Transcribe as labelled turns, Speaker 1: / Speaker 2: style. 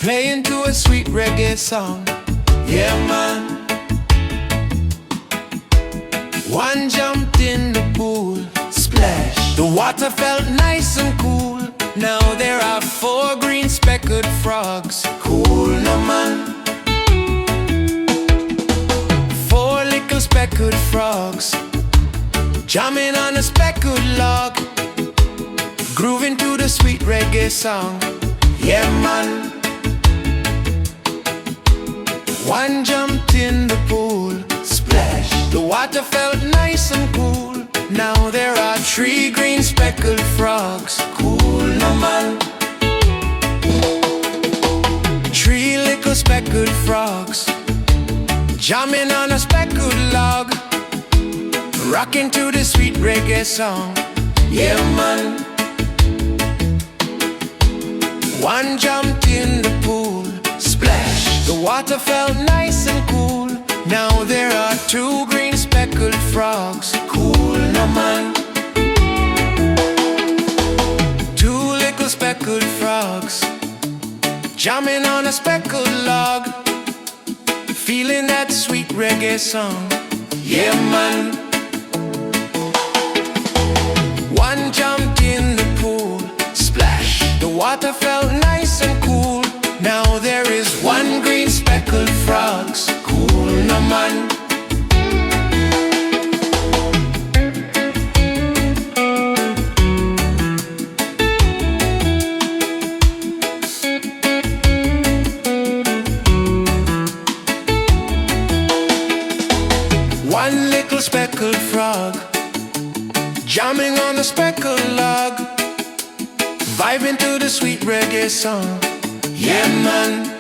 Speaker 1: playing to a sweet reggae song. Yeah, man. One jumped in the pool, splash. The water felt nice and cool. Now there are 4 green speckled frogs. Cool, no man. 4 little speckled frogs, jamming on a speckled log, grooving to the sweet reggae song. Yeah, man. One jumped in the pool, splash. The water felt nice and cool. Now there are 3 green speckled frogs. Cool, no man. 3 little speckled frogs, jamming on a speckled log, rocking to the sweet reggae song. Yeah, man. One jumped in the pool, splash. The water felt nice and cool. Now there are 2 green speckled frogs. Cool, no man. 2 little speckled frogs, jamming on a speckled log, feeling that sweet reggae song. Yeah, man. One jumped in the pool, splash. The water felt nice and cool. Now there is 1 green speckled frogs. Cool, no man. One little speckled frog, jamming on the speckled log, vibing to the sweet reggae song. Yeah, man.